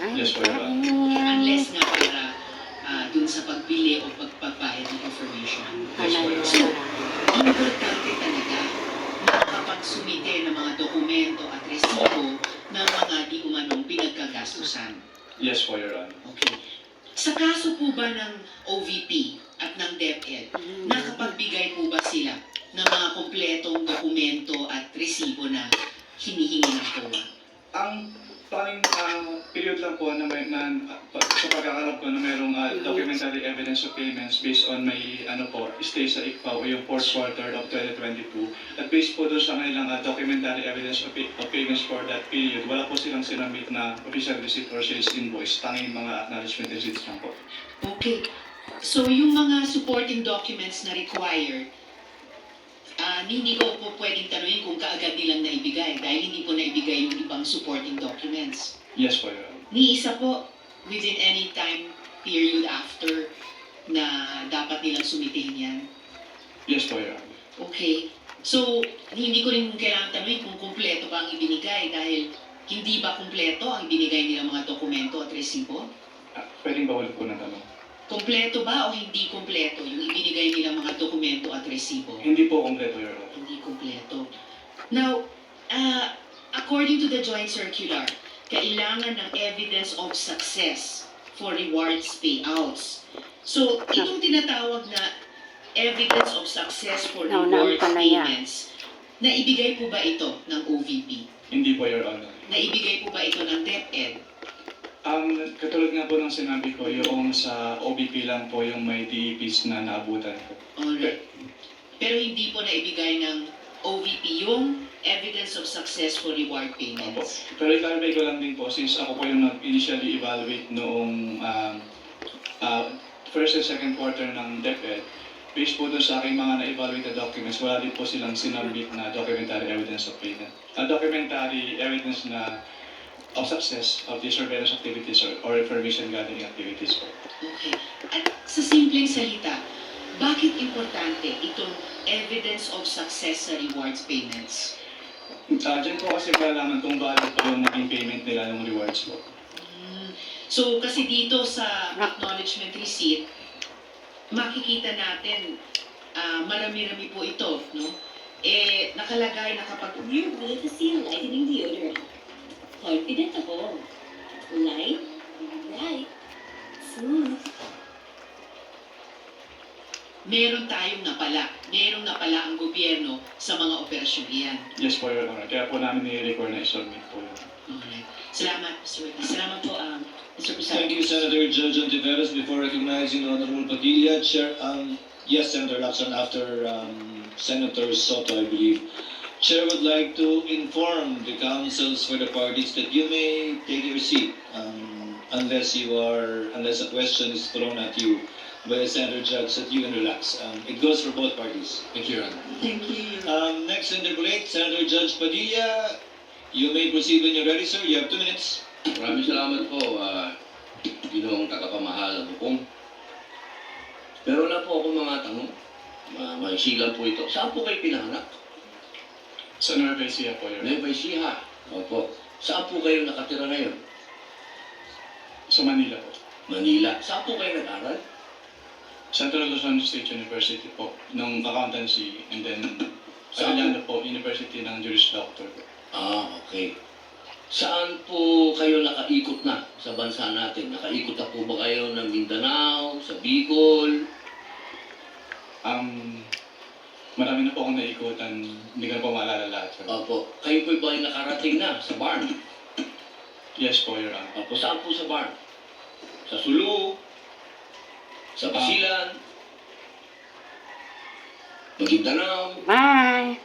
Yes po, Your Honor. Unless nga para dun sa pagbili o pagpapahid ng information. Yes po, Your So, Honor. importante talaga makapagsumite ng mga dokumento at resibo ng mga di umanong pinagkagastusan. Yes po, Your Honor. Okay. Sa kaso po ba ng OVP at ng DepEd, nakapagbigay po ba sila ng mga kompletong dokumento at resibo na hinihingi ng COA? Ang tanging period lang po na may sa pagkakarap ko na mayroong documentary evidence of payments based on may stay sa ICPAO o yung fourth quarter of 2022 at based po doon sa kanilang documentary evidence of payments for that period, wala po silang sinamit na official receipt or sales invoice, tanging mga acknowledgement receipts lang po. Okay. So, yung mga supporting documents na required, hindi ko po pwedeng tanungin kung kaagad nilang naibigay dahil hindi po naibigay yung ibang supporting documents. Yes po, Your Honor. Ni isa po within any time period after na dapat nilang sumitihin yan. Yes po, Your Honor. Okay. So, hindi ko rin kailangan tanungin kung kumpleto ba ang ibinigay dahil hindi ba kumpleto ang ibinigay nilang mga dokumento at resibo? Pwedeng ba ulit po ng tanong? Kumpleto ba o hindi kumpleto yung ibinigay nilang mga dokumento at resibo? Hindi po kompleto, Your Honor. Hindi kumpleto. Now, according to the joint circular, kailangan ng evidence of success for rewards payouts. So, itong tinatawag na evidence of success for rewards payments, naibigay po ba ito ng OVP? Hindi po, Your Honor. Naibigay po ba ito ng DepEd? Katulad nga po ng sinabi ko, yung sa OBP lang po yung may DEPs na naabutan ko. Alright. Pero hindi po naibigay ng OVP yung evidence of success for reward Opo. payments. Pero i-clarify ko lang din po, since ako po yung initially evaluate noong first and second quarter ng DepEd, based po doon sa aking mga na-evaluate na documents, wala din po silang sinabit na documentary evidence of payment. Documentary evidence na of success of the surveillance activities or information gathering activities po. Okay. At sa simpleng salita, bakit importante itong evidence of success sa rewards payments? Diyan po kasi malalaman kung bakit po yung naging payment nila ng rewards po. So, kasi dito sa acknowledgement receipt, makikita natin, marami-rami po ito, no? Nakalagay na kapag You're with the seal lightening deodorant. Confident ako. Light, bright, smooth. meron tayong napala. Merong napala ang gobyerno sa mga operasyon yan. Yes po, Your Honor. Kaya po namin ni-record na i-submit po yun. Alright. Salamat, Mr. Witness. Salamat po, Mr. Presidente. Thank you, Senator Judge Ontiveros. Before recognizing Honorable Padilla, Chair, yes, Senator Lacson, after Senator Soto, I believe. Chair would like to inform the councils for the parties that you may take your seat unless a question is thrown at you by a Senator Judge, that you can relax. It goes for both parties. Thank you, Your Honor. Thank you. Next to interpolate, Senator Judge Padilla. You may proceed when you're ready, sir. You have 2 minutes. Maraming salamat po, Ginoong tagapamahalang hukom. Pero wala po ako mga tanong. Maisilan po ito. Saan po kayo pinanganak? Sa Nueva Ecija po, Your Honor. Nueva Ecija. Opo. Saan po kayo nakatira ngayon? Sa Manila po. Manila. Saan po kayo nag-aral? Central Luzon State University po, nung accountancy, and then Arellano po, University ng Juris Doctor po. Okay. Saan po kayo nakaikot na sa bansa natin? Nakaikot na po ba kayo ng Mindanao, sa Bicol? Marami na po akong naikutan, hindi ko na po maalala lahat. Sir. Opo. Kayo po ba ay nakarating na sa barn? Yes po, Your Honor. Opo. Saan po sa barn? Sa Sulu? Sa Basilan? Maguindanao? Bye.